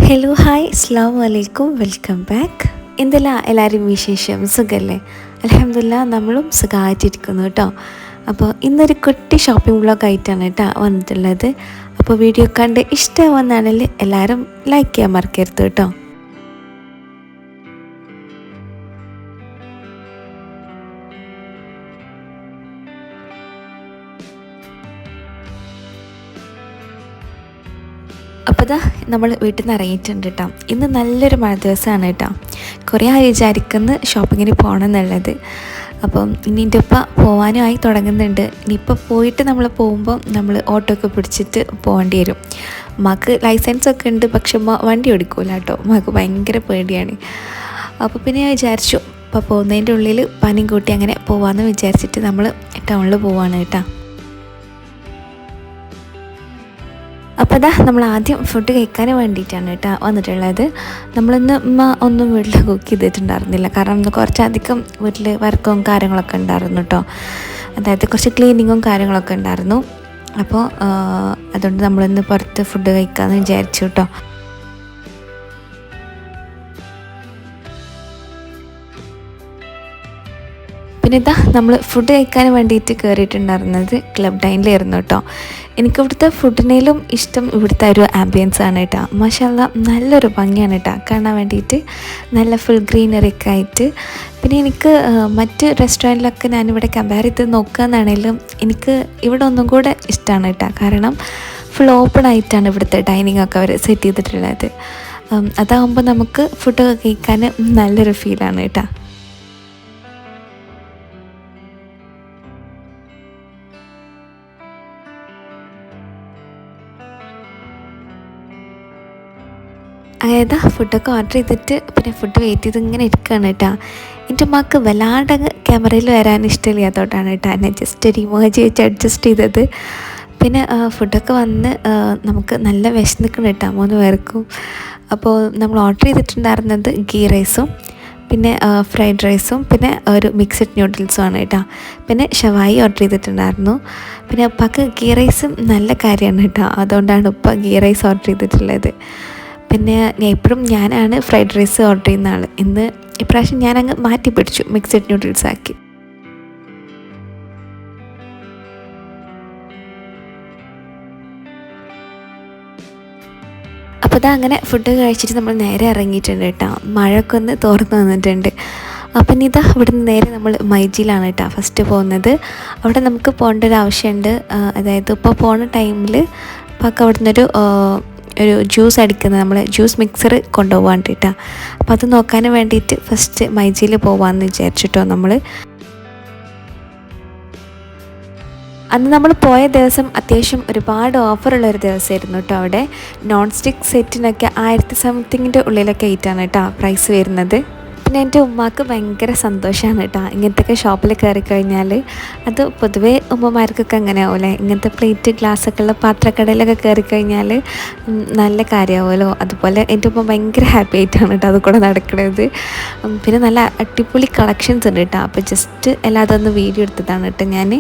Hello hi അസ്സലാമു അലൈക്കും welcome back. എന്തെല്ലാം എല്ലാവരും വിശേഷം? സുഖമല്ലേ? അൽഹംദുലില്ലാ നമ്മളും സുഖമായിട്ടിരിക്കുന്നു കേട്ടോ. അപ്പോൾ ഇന്നൊരു കുട്ടി ഷോപ്പിംഗ് വ്ളോഗ് ആയിട്ടാണ് കേട്ടോ വന്നിട്ടുള്ളത്. അപ്പോൾ വീഡിയോ കണ്ട് ഇഷ്ടമാണെന്നാണെങ്കിൽ എല്ലാവരും ലൈക്ക് ചെയ്യാൻ മറക്കരുത് കേട്ടോ. അപ്പോൾ ഇതാ നമ്മൾ വീട്ടിൽ നിന്ന് ഇറങ്ങിയിട്ടുണ്ട് കേട്ടോ. ഇന്ന് നല്ലൊരു മഴ ദിവസമാണ് കേട്ടോ. കുറേ ആയി വിചാരിക്കുന്ന ഷോപ്പിങ്ങിന് പോകണം എന്നുള്ളത്. അപ്പം ഇനി എൻ്റെ ഉപ്പ പോകാനുമായി തുടങ്ങുന്നുണ്ട്. ഇനിയിപ്പോൾ പോയിട്ട് നമ്മൾ പോകുമ്പോൾ നമ്മൾ ഓട്ടോ ഒക്കെ പിടിച്ചിട്ട് പോകേണ്ടി വരും. ഉമ്മാക്ക് ലൈസൻസൊക്കെ ഉണ്ട്, പക്ഷെ ഉമ്മ വണ്ടി ഓടിക്കൂല കേട്ടോ. ഉമ്മാക്ക് ഭയങ്കര പേടിയാണ്. അപ്പോൾ പിന്നെ ഞാൻ വിചാരിച്ചു ഇപ്പോൾ പോകുന്നതിൻ്റെ ഉള്ളിൽ പനിയും കൂട്ടി അങ്ങനെ പോകാമെന്ന് വിചാരിച്ചിട്ട് നമ്മൾ ടൗണിൽ പോവാണ് കേട്ടോ. അപ്പോൾ അതാ നമ്മൾ ആദ്യം ഫുഡ് കഴിക്കാൻ വേണ്ടിയിട്ടാണ് കേട്ടോ വന്നിട്ടുള്ളത്. നമ്മളിന്ന് ഉമ്മ ഒന്നും വീട്ടിൽ കുക്ക് ചെയ്തിട്ടുണ്ടായിരുന്നില്ല, കാരണം ഇന്ന് കുറച്ചധികം വീട്ടിൽ വർക്കും കാര്യങ്ങളൊക്കെ ഉണ്ടായിരുന്നു കേട്ടോ. അതായത് കുറച്ച് ക്ലീനിങ്ങും കാര്യങ്ങളൊക്കെ ഉണ്ടായിരുന്നു. അപ്പോൾ അതുകൊണ്ട് നമ്മളിന്ന് പുറത്ത് ഫുഡ് കഴിക്കാമെന്ന് വിചാരിച്ചു കേട്ടോ. പിന്നെ ഇതാ നമ്മൾ ഫുഡ് കഴിക്കാൻ വേണ്ടിയിട്ട് കയറിയിട്ടുണ്ടായിരുന്നത് ക്ലബ് ഡൈനിലായിരുന്നു കേട്ടോ. എനിക്കിവിടുത്തെ ഫുഡിനേലും ഇഷ്ടം ഇവിടുത്തെ ഒരു ആംബിയൻസ് ആണ് കേട്ടോ. മാഷാഅല്ലാഹ് നല്ലൊരു ഭംഗിയാണ് കേട്ടോ കാണാൻ വേണ്ടിയിട്ട്. നല്ല ഫുൾ ഗ്രീനറി ഒക്കെ ആയിട്ട്. പിന്നെ എനിക്ക് മറ്റ് റെസ്റ്റോറൻറ്റിലൊക്കെ ഞാനിവിടെ കമ്പയർ ചെയ്ത് നോക്കുകയെന്നാണെങ്കിലും എനിക്ക് ഇവിടെ ഒന്നും കൂടെ ഇഷ്ടമാണ് കേട്ടോ. കാരണം ഫുൾ ഓപ്പൺ ആയിട്ടാണ് ഇവിടുത്തെ ഡൈനിങ് ഒക്കെ അവർ സെറ്റ് ചെയ്തിട്ടുള്ളത്. അതാകുമ്പോൾ നമുക്ക് ഫുഡൊക്കെ കഴിക്കാൻ നല്ലൊരു ഫീലാണ് കേട്ടോ. അതായത് ഫുഡൊക്കെ ഓർഡർ ചെയ്തിട്ട് പിന്നെ ഫുഡ് വെയിറ്റ് ചെയ്ത് ഇങ്ങനെ ഇരിക്കുകയാണ് കേട്ടോ. എൻ്റെ ഉമ്മാക്ക് വല്ലാണ്ട് ക്യാമറയിൽ വരാൻ ഇഷ്ടമില്ലാത്തതുകൊണ്ടാണ് കേട്ടോ എന്നെ ജസ്റ്റ് ഒരു ഇമോജി വെച്ച് അഡ്ജസ്റ്റ് ചെയ്തത്. പിന്നെ ഫുഡൊക്കെ വന്ന് നമുക്ക് നല്ല വിശന്നിക്കണം കേട്ടോ 3 പേർക്കും. അപ്പോൾ നമ്മൾ ഓർഡർ ചെയ്തിട്ടുണ്ടായിരുന്നത് ഗീ റൈസും പിന്നെ ഫ്രൈഡ് റൈസും പിന്നെ ഒരു മിക്സഡ് ന്യൂഡിൽസും ആണ് കേട്ടോ. പിന്നെ ഷവായി ഓർഡർ ചെയ്തിട്ടുണ്ടായിരുന്നു. പിന്നെ ഉപ്പാക്ക് ഗീ റൈസും നല്ല കാര്യമാണ് കേട്ടോ. അതുകൊണ്ടാണ് ഉപ്പ ഗീ റൈസ് ഓർഡർ ചെയ്തിട്ടുള്ളത്. പിന്നെ എപ്പോഴും ഞാനാണ് ഫ്രൈഡ് റൈസ് ഓർഡർ ചെയ്യുന്ന ആൾ. ഇപ്രാവശ്യം ഞാനങ്ങ് മാറ്റി പിടിച്ചു, മിക്സഡ് ന്യൂഡിൽസ് ആക്കി. അപ്പോൾ ഇതാ അങ്ങനെ ഫുഡ് കഴിച്ചിട്ട് നമ്മൾ നേരെ ഇറങ്ങിയിട്ടുണ്ട് കേട്ടോ. മഴയൊക്കെ ഒന്ന് തോർന്ന് വന്നിട്ടുണ്ട്. അപ്പം ഇതാ ഇവിടുന്ന് നേരെ നമ്മൾ മൈജിയിലാണ് കേട്ടോ ഫസ്റ്റ് പോകുന്നത്. അവിടെ നമുക്ക് പോകേണ്ട ഒരു ആവശ്യമുണ്ട്. അതായത് ഇപ്പോൾ പോകുന്ന ടൈമിൽ അപ്പോൾ അവിടെ നിന്നൊരു ജ്യൂസ് അടിക്കുന്നത് നമ്മൾ ജ്യൂസ് മിക്സർ കൊണ്ടുപോകാൻ വേണ്ടിയിട്ടാണ്. അപ്പോൾ അത് നോക്കാൻ വേണ്ടിയിട്ട് ഫസ്റ്റ് മൈജിയിൽ പോകാമെന്ന് വിചാരിച്ചിട്ടോ. അന്ന് നമ്മൾ പോയ ദിവസം അത്യാവശ്യം ഒരുപാട് ഓഫറുള്ളൊരു ദിവസമായിരുന്നു കേട്ടോ. അവിടെ നോൺ സ്റ്റിക്ക് സെറ്റിനൊക്കെ 1000 സംതിങ്ങിൻ്റെ ഉള്ളിലൊക്കെ ആയിട്ടാണ് കേട്ടോ പ്രൈസ് വരുന്നത്. പിന്നെ എൻ്റെ ഉമ്മാക്ക് ഭയങ്കര സന്തോഷമാണ് കേട്ടോ ഇങ്ങനത്തെയൊക്കെ ഷോപ്പിൽ കയറി കഴിഞ്ഞാൽ. അത് പൊതുവേ ഉമ്മമാർക്കൊക്കെ അങ്ങനെ ആവുമല്ലേ, ഇങ്ങനത്തെ പ്ലേറ്റ് ഗ്ലാസ്സൊക്കെ ഉള്ള പാത്രക്കടയിലൊക്കെ കയറി കഴിഞ്ഞാൽ നല്ല കാര്യമാവുമല്ലോ. അതുപോലെ എൻ്റെ ഉമ്മ ഭയങ്കര ഹാപ്പി ആയിട്ടാണ് കേട്ടോ അത് കൂടെ നടക്കുന്നത്. പിന്നെ നല്ല അടിപൊളി കളക്ഷൻസ് ഉണ്ട് കേട്ടോ. അപ്പോൾ ജസ്റ്റ് എല്ലാതും ഒന്ന് വീഡിയോ എടുത്തതാണ് കേട്ടോ ഞാൻ.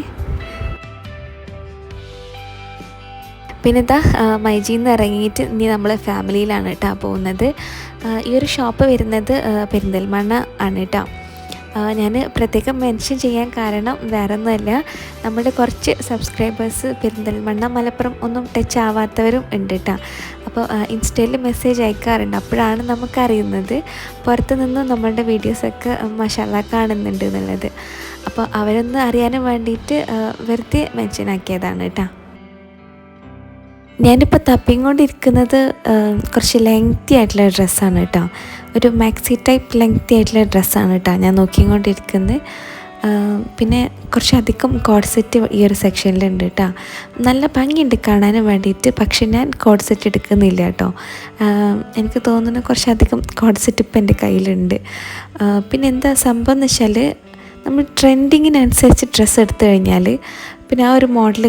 പിന്നെ ഇതാ മൈജിയിൽ നിന്ന് ഇറങ്ങിയിട്ട് ഇനി നമ്മൾ ഫാമിലിയിലാണ് കേട്ടോ പോകുന്നത്. ഈ ഒരു ഷോപ്പ് വരുന്നത് പെരിന്തൽമണ്ണ ആണ് കേട്ടോ. ഞാൻ പ്രത്യേകം മെൻഷൻ ചെയ്യാൻ കാരണം വേറെ ഒന്നുമല്ല, നമ്മുടെ കുറച്ച് സബ്സ്ക്രൈബേഴ്സ് പെരിന്തൽമണ്ണ മലപ്പുറം ഒന്നും ടച്ച് ആവാത്തവരും ഉണ്ട് കേട്ടോ. അപ്പോൾ ഇൻസ്റ്റയിൽ മെസ്സേജ് അയക്കാറുണ്ട്. അപ്പോഴാണ് നമുക്കറിയുന്നത് പുറത്ത് നിന്നും നമ്മളുടെ വീഡിയോസൊക്കെ മാഷാഅല്ലാഹ് കാണുന്നുണ്ട് എന്നുള്ളത്. അപ്പോൾ അവരൊന്ന് അറിയാനും വേണ്ടിയിട്ട് വെറുതെ മെൻഷൻ ആക്കിയതാണ് കേട്ടോ. ഞാനിപ്പോൾ തപ്പിക്കൊണ്ടിരിക്കുന്നത് കുറച്ച് ലെങ്തി ആയിട്ടുള്ള ഡ്രസ്സാണ് കേട്ടോ. ഒരു മാക്സി ടൈപ്പ് ലെങ്തി ആയിട്ടുള്ള ഡ്രസ്സാണ് കേട്ടോ ഞാൻ നോക്കിക്കൊണ്ടിരിക്കുന്നത്. പിന്നെ കുറച്ചധികം കോഡ് സെറ്റ് ഈ ഒരു സെക്ഷനിലുണ്ട് കേട്ടോ. നല്ല ഭംഗിയുണ്ട് കാണാനും വേണ്ടിയിട്ട്, പക്ഷെ ഞാൻ കോഡ് സെറ്റ് എടുക്കുന്നില്ല കേട്ടോ. എനിക്ക് തോന്നുന്നു കുറച്ചധികം കോഡ് സെറ്റ് ഇപ്പം എൻ്റെ കയ്യിലുണ്ട്. പിന്നെ എന്താ സംഭവം എന്ന് വെച്ചാൽ നമ്മൾ ട്രെൻഡിങ്ങിനനുസരിച്ച് ഡ്രസ്സ് എടുത്തു കഴിഞ്ഞാൽ പിന്നെ ആ ഒരു മോഡൽ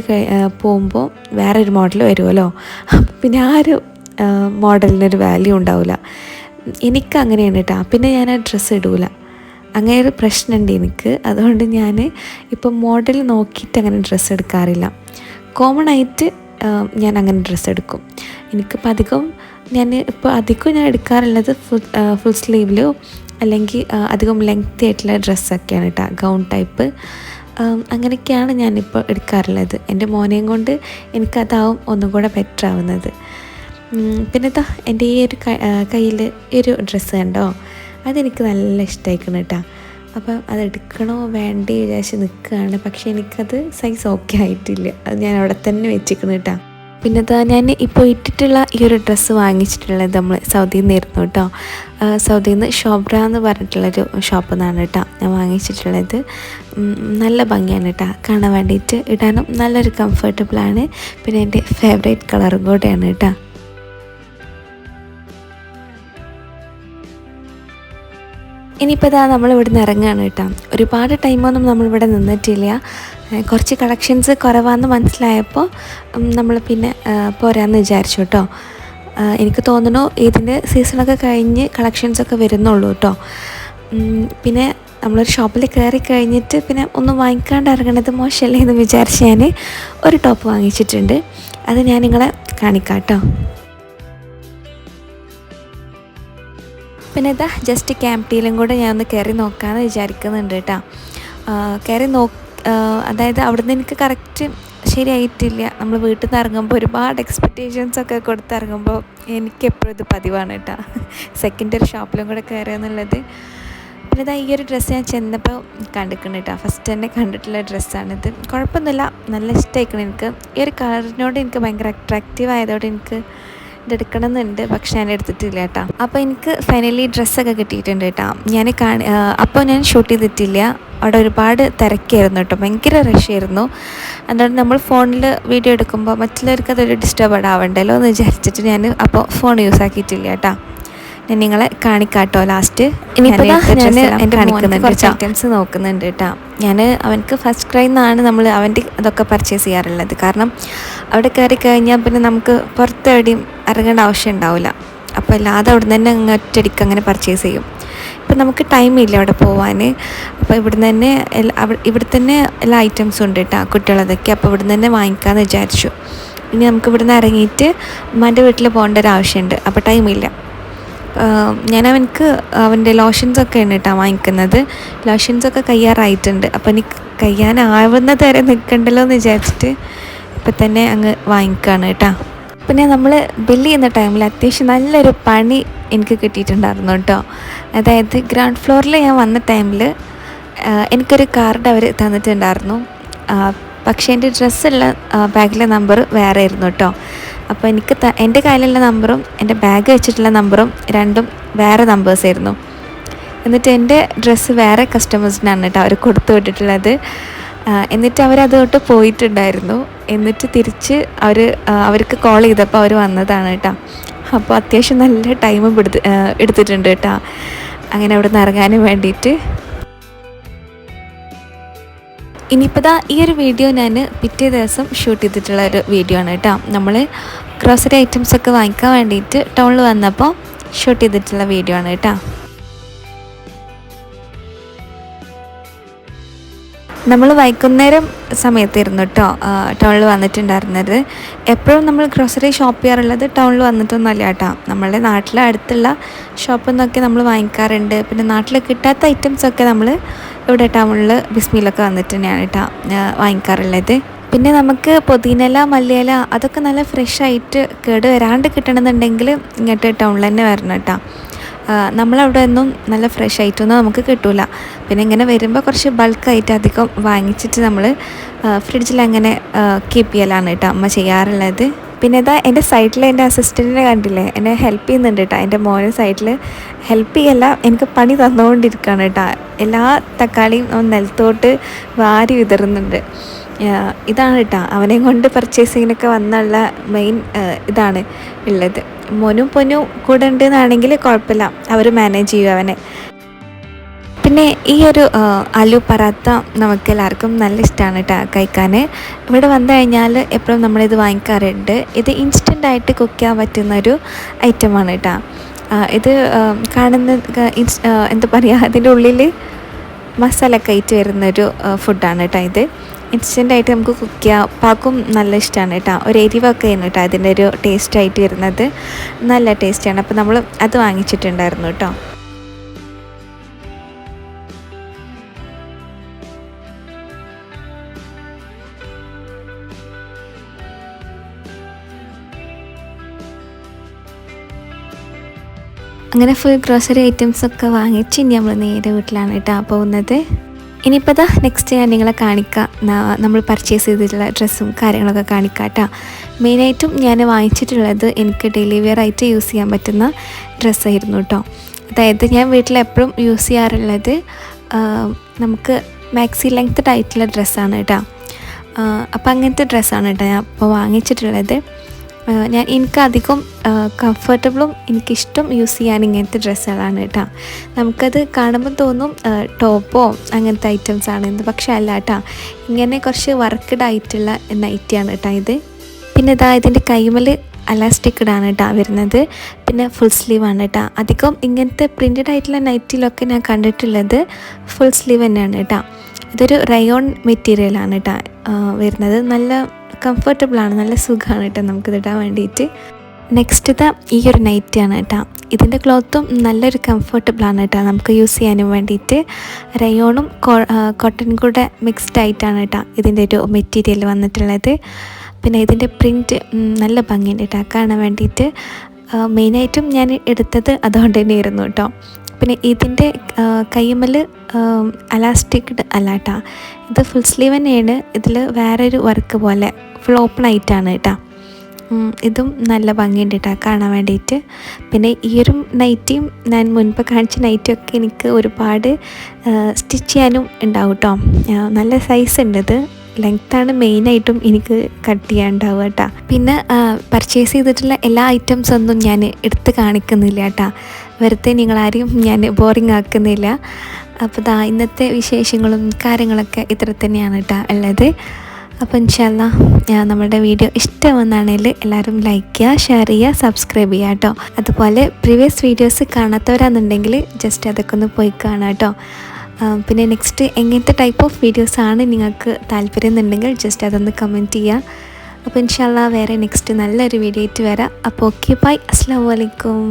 പോകുമ്പോൾ വേറൊരു മോഡൽ വരുമല്ലോ. പിന്നെ ആ ഒരു മോഡലിനൊരു വാല്യൂ ഉണ്ടാവില്ല. എനിക്കങ്ങനെയാണ് കേട്ടോ. പിന്നെ ഞാൻ ആ ഡ്രസ്സ് ഇടൂല, അങ്ങനെ ഒരു പ്രശ്നമുണ്ട് എനിക്ക്. അതുകൊണ്ട് ഞാൻ ഇപ്പം മോഡൽ നോക്കിയിട്ട് അങ്ങനെ ഡ്രസ്സ് എടുക്കാറില്ല. കോമൺ ആയിട്ട് ഞാൻ അങ്ങനെ ഡ്രസ്സ് എടുക്കും. എനിക്കിപ്പോൾ അധികം ഞാൻ എടുക്കാറുള്ളത് ഫുൾ സ്ലീവിലോ അല്ലെങ്കിൽ അധികം ലെങ്തി ആയിട്ടുള്ള ഡ്രസ്സൊക്കെയാണ് കേട്ടോ, ഗൗൺ ടൈപ്പ്. അങ്ങനെയൊക്കെയാണ് ഞാനിപ്പോൾ എടുക്കാറുള്ളത്. എൻ്റെ മോനെയും കൊണ്ട് എനിക്കതാവും ഒന്നും കൂടെ ബെറ്റർ ആവുന്നത്. പിന്നെ എൻ്റെ ഈ ഒരു കയ്യിൽ ഈ ഒരു ഡ്രസ്സ് കണ്ടോ, അതെനിക്ക് നല്ല ഇഷ്ടമായിക്കണം കേട്ടോ. അപ്പം അതെടുക്കണോ വേണ്ടേ വിചാരിച്ച് നിൽക്കുകയാണ്. പക്ഷേ എനിക്കത് സൈസ് ഓക്കെ ആയിട്ടില്ല. അത് ഞാൻ അവിടെ തന്നെ വെച്ചിരിക്കണം കേട്ടോ. പിന്നെ ഞാൻ ഇപ്പോൾ ഇട്ടിട്ടുള്ള ഈ ഒരു ഡ്രസ്സ് വാങ്ങിച്ചിട്ടുള്ളത് നമ്മൾ സൗദിയിൽ നിന്നായിരുന്നു കേട്ടോ. സൗദിയിൽ നിന്ന് ഷോബ്ര എന്ന് പറഞ്ഞിട്ടുള്ളൊരു ഷോപ്പിൽ നിന്നാണ് കേട്ടോ ഞാൻ വാങ്ങിച്ചിട്ടുള്ളത്. നല്ല ഭംഗിയാണ് കേട്ടോ കാണാൻ വേണ്ടിയിട്ട്, ഇടാനും നല്ലൊരു കംഫർട്ടബിളാണ്. പിന്നെ എൻ്റെ ഫേവറേറ്റ് കളറും കൂടെയാണ് കേട്ടോ. ഇനിയിപ്പോൾ നമ്മളിവിടെ നിന്ന് ഇറങ്ങുകയാണ് കേട്ടോ. ഒരുപാട് ടൈമൊന്നും നമ്മളിവിടെ നിന്നിട്ടില്ല. കുറച്ച് കളക്ഷൻസ് കുറവാണെന്ന് മനസ്സിലായപ്പോൾ നമ്മൾ പിന്നെ പോരാന്ന് വിചാരിച്ചു കേട്ടോ. എനിക്ക് തോന്നുന്നു ഇതിൻ്റെ സീസണൊക്കെ കഴിഞ്ഞ് കളക്ഷൻസൊക്കെ വരുന്നുള്ളൂ കേട്ടോ. പിന്നെ നമ്മളൊരു ഷോപ്പിൽ കയറി കഴിഞ്ഞിട്ട് പിന്നെ ഒന്നും വാങ്ങിക്കാണ്ട് ഇറങ്ങണത് മോശമല്ലേ എന്ന് വിചാരിച്ച് ഞാൻ ഒരു ടോപ്പ് വാങ്ങിച്ചിട്ടുണ്ട്. അത് ഞാൻ നിങ്ങളെ കാണിക്കാം കേട്ടോ. പിന്നെ ജസ്റ്റ് ക്യാമ്പ്റ്റിയിലും കൂടെ ഞാൻ ഒന്ന് കയറി നോക്കാമെന്ന് വിചാരിക്കുന്നുണ്ട് കേട്ടോ. അതായത് അവിടുന്ന് എനിക്ക് കറക്റ്റ് ശരിയായിട്ടില്ല. നമ്മൾ വീട്ടിൽ നിന്ന് ഇറങ്ങുമ്പോൾ ഒരുപാട് എക്സ്പെക്റ്റേഷൻസൊക്കെ കൊടുത്തിറങ്ങുമ്പോൾ എനിക്കെപ്പോഴും ഇത് പതിവാണ് കേട്ടോ, സെക്കൻഡ് ഒരു ഷോപ്പിലും കൂടെ കയറുക എന്നുള്ളത്. പിന്നെ ഈ ഒരു ഡ്രസ്സ് ഞാൻ ചെന്നപ്പോൾ കണ്ടിരിക്കണം കേട്ടോ. ഫസ്റ്റ് തന്നെ കണ്ടിട്ടുള്ള ഡ്രസ്സാണിത്. കുഴപ്പമൊന്നുമില്ല, നല്ല ഇഷ്ടമായിക്കണം എനിക്ക്. ഈ ഒരു കളറിനോട് എനിക്ക് ഭയങ്കര അട്രാക്റ്റീവ് ആയതോടെ എനിക്ക് ഇതെടുക്കണം എന്നുണ്ട്. പക്ഷേ ഞാൻ എടുത്തിട്ടില്ല കേട്ടോ. അപ്പോൾ എനിക്ക് ഫൈനലി ഡ്രസ്സൊക്കെ കിട്ടിയിട്ടുണ്ട് കേട്ടോ. അപ്പോൾ ഞാൻ ഷൂട്ട് ചെയ്തിട്ടില്ല. അവിടെ ഒരുപാട് തിരക്കായിരുന്നു കേട്ടോ, ഭയങ്കര റഷായിരുന്നു. അതുകൊണ്ട് നമ്മൾ ഫോണിൽ വീഡിയോ എടുക്കുമ്പോൾ മറ്റുള്ളവർക്ക് അതൊരു ഡിസ്റ്റർബഡ് ആവണ്ടല്ലോ എന്ന് വിചാരിച്ചിട്ട് ഞാൻ അപ്പോൾ ഫോൺ യൂസ് ആക്കിയിട്ടില്ല കേട്ടോ. ഞാൻ നിങ്ങളെ കാണിക്കാട്ടോ ലാസ്റ്റ്. ഇനിയിപ്പോൾ ഞാൻ എൻ്റെ കുറച്ച് ഐറ്റംസ് നോക്കുന്നുണ്ട് കേട്ടോ. ഞാൻ അവനക്ക് ഫസ്റ്റ് ക്രൈ നിന്നാണ് നമ്മൾ അവൻ്റെ അതൊക്കെ പർച്ചേസ് ചെയ്യാറുള്ളത്. കാരണം അവിടെ കയറി കഴിഞ്ഞാൽ പിന്നെ നമുക്ക് പുറത്തെവിടെയും ഇറങ്ങേണ്ട ആവശ്യം ഉണ്ടാവില്ല. അപ്പോൾ അല്ലാതെ അവിടെ നിന്ന് തന്നെ ഒറ്റയടിക്ക് അങ്ങനെ പർച്ചേസ് ചെയ്യും. ഇപ്പം നമുക്ക് ടൈമില്ല അവിടെ പോകാൻ. അപ്പോൾ ഇവിടെ തന്നെ എല്ലാ ഐറ്റംസും ഉണ്ട് കേട്ടോ, കുട്ടികളതൊക്കെ. അപ്പോൾ ഇവിടെ നിന്ന് തന്നെ വാങ്ങിക്കാമെന്ന് വിചാരിച്ചു. ഇനി നമുക്ക് ഇവിടെ നിന്ന് ഇറങ്ങിയിട്ട് ഉമ്മാൻ്റെ വീട്ടിൽ പോകേണ്ട ഒരു ആവശ്യമുണ്ട്. അപ്പോൾ ടൈമില്ല. ഞാൻ അവൻ്റെ ലോഷൻസൊക്കെയാണ് കേട്ടോ വാങ്ങിക്കുന്നത്. ലോഷൻസൊക്കെ കയ്യാറായിട്ടുണ്ട്. അപ്പോൾ എനിക്ക് കയ്യാനാവുന്നത് വരെ നിൽക്കണ്ടല്ലോ എന്ന് വിചാരിച്ചിട്ട് ഇപ്പം തന്നെ അങ്ങ് വാങ്ങിക്കുകയാണ് കേട്ടോ. പിന്നെ നമ്മൾ ബില്ല് ചെയ്യുന്ന ടൈമിൽ അത്യാവശ്യം നല്ലൊരു പണി എനിക്ക് കിട്ടിയിട്ടുണ്ടായിരുന്നു കേട്ടോ. അതായത് ഗ്രൗണ്ട് ഫ്ലോറിൽ ഞാൻ വന്ന ടൈമിൽ എനിക്കൊരു കാർഡ് അവർ തന്നിട്ടുണ്ടായിരുന്നു. പക്ഷേ എൻ്റെ ഡ്രസ്സുള്ള ബാഗിലെ നമ്പർ വേറെ ആയിരുന്നു കേട്ടോ. അപ്പോൾ എൻ്റെ കയ്യിലുള്ള നമ്പറും എൻ്റെ ബാഗ് വെച്ചിട്ടുള്ള നമ്പറും രണ്ടും വേറെ നമ്പേഴ്സായിരുന്നു. എന്നിട്ട് എൻ്റെ ഡ്രസ്സ് വേറെ കസ്റ്റമേഴ്സിനാണ് കേട്ടോ അവർ കൊടുത്തു വിട്ടിട്ടുള്ളത്. എന്നിട്ട് അവരതോട്ട് പോയിട്ടുണ്ടായിരുന്നു. എന്നിട്ട് തിരിച്ച് അവർക്ക് കോൾ ചെയ്തപ്പോൾ അവർ വന്നതാണ് കേട്ടോ. അപ്പോൾ അത്യാവശ്യം നല്ല ടൈമും എടുത്തിട്ടുണ്ട് കേട്ടോ അങ്ങനെ അവിടെ നിന്ന് ഇറങ്ങാനും വേണ്ടിയിട്ട്. ഇനിയിപ്പോൾ ഈ ഒരു വീഡിയോ ഞാൻ പിറ്റേ ദിവസം ഷൂട്ട് ചെയ്തിട്ടുള്ള ഒരു വീഡിയോ ആണ് കേട്ടോ. നമ്മൾ ഗ്രോസറി ഐറ്റംസൊക്കെ വാങ്ങിക്കാൻ വേണ്ടിയിട്ട് ടൗണിൽ വന്നപ്പോൾ ഷൂട്ട് ചെയ്തിട്ടുള്ള വീഡിയോ ആണ് കേട്ടോ. നമ്മൾ വൈകുന്നേരം സമയത്തായിരുന്നു കേട്ടോ ടൗണിൽ വന്നിട്ടുണ്ടായിരുന്നത്. എപ്പോഴും നമ്മൾ ഗ്രോസറി ഷോപ്പ് ചെയ്യാറുള്ളത് ടൗണിൽ വന്നിട്ടൊന്നുമല്ല കേട്ടോ. നമ്മളുടെ നാട്ടിലെ അടുത്തുള്ള ഷോപ്പിൽ നിന്നൊക്കെ നമ്മൾ വാങ്ങിക്കാറുണ്ട്. പിന്നെ നാട്ടിൽ കിട്ടാത്ത ഐറ്റംസൊക്കെ നമ്മൾ ഇവിടെ ടൗണിൽ ബിസ്മിയിലൊക്കെ വന്നിട്ട് തന്നെയാണ് കേട്ടോ വാങ്ങിക്കാറുള്ളത്. പിന്നെ നമുക്ക് പുതിനയില, മല്ലിയില അതൊക്കെ നല്ല ഫ്രഷായിട്ട് കേട് വരാണ്ട് കിട്ടണമെന്നുണ്ടെങ്കിൽ ഇങ്ങോട്ട് ടൗണിൽ തന്നെ വരണം കേട്ടോ. നമ്മളവിടെ ഒന്നും നല്ല ഫ്രഷ് ആയിട്ടൊന്നും നമുക്ക് കിട്ടില്ല. പിന്നെ ഇങ്ങനെ വരുമ്പോൾ കുറച്ച് ബൾക്കായിട്ട് അധികം വാങ്ങിച്ചിട്ട് നമ്മൾ ഫ്രിഡ്ജിൽ അങ്ങനെ കീപ്പ് ചെയ്യലാണ് കേട്ടോ അമ്മ ചെയ്യാറുള്ളത്. പിന്നെ എൻ്റെ സൈഡിൽ എൻ്റെ അസിസ്റ്റൻറ്റിനെ കണ്ടില്ലേ, എന്നെ ഹെൽപ്പ് ചെയ്യുന്നുണ്ട് കേട്ടോ. എൻ്റെ മോനെ സൈഡിൽ ഹെൽപ്പ് ചെയ്യല്ല, എനിക്ക് പണി തന്നുകൊണ്ടിരിക്കുകയാണ് കേട്ടോ. എല്ലാ തക്കാളിയും നിലത്തോട്ട് വാരി വിതറുന്നുണ്ട്. ഇതാണ് കേട്ടോ അവനെയും കൊണ്ട് പർച്ചേസിങ്ങിനൊക്കെ വന്നുള്ള മെയിൻ ഇതാണ് ഉള്ളത്. മോനും പൊന്നും കൂടെ ഉണ്ടെന്നാണെങ്കിൽ കുഴപ്പമില്ല, അവർ മാനേജ് ചെയ്യും അവനെ. പിന്നെ ഈ ഒരു ആലു പറാത്ത നമുക്ക് എല്ലാവർക്കും നല്ല ഇഷ്ടമാണ് കേട്ടോ കഴിക്കാൻ. ഇവിടെ വന്നു കഴിഞ്ഞാൽ എപ്പോഴും നമ്മളിത് വാങ്ങിക്കാറുണ്ട്. ഇത് ഇൻസ്റ്റൻ്റായിട്ട് കുക്ക് ചെയ്യാൻ പറ്റുന്നൊരു ഐറ്റമാണ് കേട്ടോ. ഇത് കാണുന്ന എന്താ പറയുക, അതിൻ്റെ ഉള്ളിൽ മസാലയൊക്കെ ആയിട്ട് വരുന്നൊരു ഫുഡാണ് കേട്ടോ ഇത്. ഇൻസ്റ്റൻ്റായിട്ട് നമുക്ക് കുക്ക് ചെയ്യാം. പാക്കും നല്ല ഇഷ്ടമാണ് കേട്ടോ. ഒരു എരിവൊക്കെ ആണ് കേട്ടോ അതിൻ്റെ ഒരു ടേസ്റ്റായിട്ട് വരുന്നത്. നല്ല ടേസ്റ്റാണ്. അപ്പോൾ നമ്മൾ അത് വാങ്ങിച്ചിട്ടുണ്ടായിരുന്നു കേട്ടോ. അങ്ങനെ ഫുൾ ഗ്രോസറി ഐറ്റംസൊക്കെ വാങ്ങിച്ച് ഇനി നമ്മൾ നേരെ വീട്ടിലാണ് കേട്ടോ പോകുന്നത്. ഇനിയിപ്പോൾ ഇതാ നെക്സ്റ്റ് ഞാൻ നിങ്ങളെ കാണിക്കാം, നമ്മൾ പർച്ചേസ് ചെയ്തിട്ടുള്ള ഡ്രസ്സും കാര്യങ്ങളൊക്കെ കാണിക്കാം കേട്ടോ. മെയിനായിട്ടും ഞാൻ വാങ്ങിച്ചിട്ടുള്ളത് എനിക്ക് ഡെയിലി വെയർ ആയിട്ട് യൂസ് ചെയ്യാൻ പറ്റുന്ന ഡ്രസ്സായിരുന്നു കേട്ടോ. അതായത് ഞാൻ വീട്ടിലെപ്പോഴും യൂസ് ചെയ്യാറുള്ളത് നമുക്ക് മാക്സി ലെങ്ത് ആയിട്ടുള്ള ഡ്രസ്സാണ് കേട്ടോ. അപ്പോൾ അങ്ങനത്തെ ഡ്രസ്സാണ് കേട്ടോ ഞാൻ ഇപ്പോൾ വാങ്ങിച്ചിട്ടുള്ളത്. എനിക്കധികം കംഫർട്ടബിളും എനിക്കിഷ്ടം യൂസ് ചെയ്യാൻ ഇങ്ങനത്തെ ഡ്രസ്സുകളാണ് കേട്ടോ. നമുക്കത് കാണുമ്പോൾ തോന്നും ടോപ്പോ അങ്ങനത്തെ ഐറ്റംസ് ആണെന്ന്, പക്ഷേ അല്ല കേട്ടോ. ഇങ്ങനെ കുറച്ച് വർക്ക്ഡ് ആയിട്ടുള്ള നൈറ്റിയാണ് കേട്ടോ ഇത്. പിന്നെ ഇതാ ഇതിൻ്റെ കൈമൽ അലാസ്റ്റിക്കഡാണ് കേട്ടോ വരുന്നത്. പിന്നെ ഫുൾ സ്ലീവാണ് കേട്ടോ. അധികം ഇങ്ങനത്തെ പ്രിൻറ്റഡ് ആയിട്ടുള്ള നൈറ്റിലൊക്കെ ഞാൻ കണ്ടിട്ടുള്ളത് ഫുൾ സ്ലീവ് തന്നെയാണ് കേട്ടോ. ഇതൊരു റയോൺ മെറ്റീരിയലാണ് കേട്ടോ വരുന്നത്. നല്ല കംഫർട്ടബിളാണ്, നല്ല സുഖമാണ് കേട്ടോ നമുക്കിത് ഇടാൻ വേണ്ടിയിട്ട്. നെക്സ്റ്റ് ഇതാ ഈ ഒരു നൈറ്റിയാണ് കേട്ടോ. ഇതിൻ്റെ ക്ലോത്തും നല്ലൊരു കംഫർട്ടബിളാണ് കേട്ടോ നമുക്ക് യൂസ് ചെയ്യാനും വേണ്ടിയിട്ട്. റയോണും കോട്ടനും കൂടെ മിക്സ്ഡ് ആയിട്ടാണ് കേട്ടോ ഇതിൻ്റെ ഒരു മെറ്റീരിയൽ വന്നിട്ടുള്ളത്. പിന്നെ ഇതിൻ്റെ പ്രിൻറ്റ് നല്ല ഭംഗിയുണ്ട് കേട്ടോ കാണാൻ വേണ്ടിയിട്ട്. മെയിനായിട്ടും ഞാൻ എടുത്തത് അതുകൊണ്ട് തന്നെയായിരുന്നു കേട്ടോ. പിന്നെ ഇതിൻ്റെ കൈമൽ അലാസ്റ്റിക്ഡ് അല്ല കേട്ടോ, ഇത് ഫുൾ സ്ലീവ് തന്നെയാണ്. ഇതിൽ വേറൊരു വർക്ക് പോലെ ഫുൾ ഓപ്പൺ ആയിട്ടാണ് കേട്ടോ. ഇതും നല്ല ഭംഗിയുണ്ട് കേട്ടോ കാണാൻ വേണ്ടിയിട്ട്. പിന്നെ ഈ ഒരു നൈറ്റിയും ഞാൻ മുൻപ് കാണിച്ച നൈറ്റിയൊക്കെ എനിക്ക് ഒരുപാട് സ്റ്റിച്ച് ചെയ്യാനും ഉണ്ടാവും കേട്ടോ. നല്ല സൈസ് ഉണ്ട്. ഇത് ലെങ്ത്താണ് മെയിനായിട്ടും എനിക്ക് കട്ട് ചെയ്യാനുണ്ടാവുക കേട്ടോ. പിന്നെ പർച്ചേസ് ചെയ്തിട്ടുള്ള എല്ലാ ഐറ്റംസൊന്നും ഞാൻ എടുത്ത് കാണിക്കുന്നില്ല കേട്ടോ. വെറുതെ നിങ്ങളാരെയും ഞാൻ ബോറിങ് ആക്കുന്നില്ല. അപ്പോൾ ഇന്നത്തെ വിശേഷങ്ങളും കാര്യങ്ങളൊക്കെ ഇത്ര തന്നെയാണ് കേട്ടോ ഉള്ളത്. അപ്പോൾ ഇൻഷാ അല്ലാഹ് നമ്മുടെ വീഡിയോ ഇഷ്ടമെന്നാണെങ്കിൽ എല്ലാവരും ലൈക്ക് ചെയ്യുക, ഷെയർ ചെയ്യുക, സബ്സ്ക്രൈബ് ചെയ്യുക കേട്ടോ. അതുപോലെ പ്രീവിയസ് വീഡിയോസ് കാണാത്തവരാണെന്നുണ്ടെങ്കിൽ ജസ്റ്റ് അതൊക്കെ ഒന്ന് പോയി കാണാം കേട്ടോ. പിന്നെ നെക്സ്റ്റ് എങ്ങനത്തെ ടൈപ്പ് ഓഫ് വീഡിയോസാണ് നിങ്ങൾക്ക് താല്പര്യം എന്നുണ്ടെങ്കിൽ ജസ്റ്റ് അതൊന്ന് കമൻറ്റ് ചെയ്യുക. അപ്പോൾ ഇൻഷാ അല്ലാഹ് വേറെ നെക്സ്റ്റ് നല്ലൊരു വീഡിയോ ആയിട്ട് വരാം. അപ്പോൾ ഓക്കെ ബൈ, അസ്സലാമു അലൈക്കും.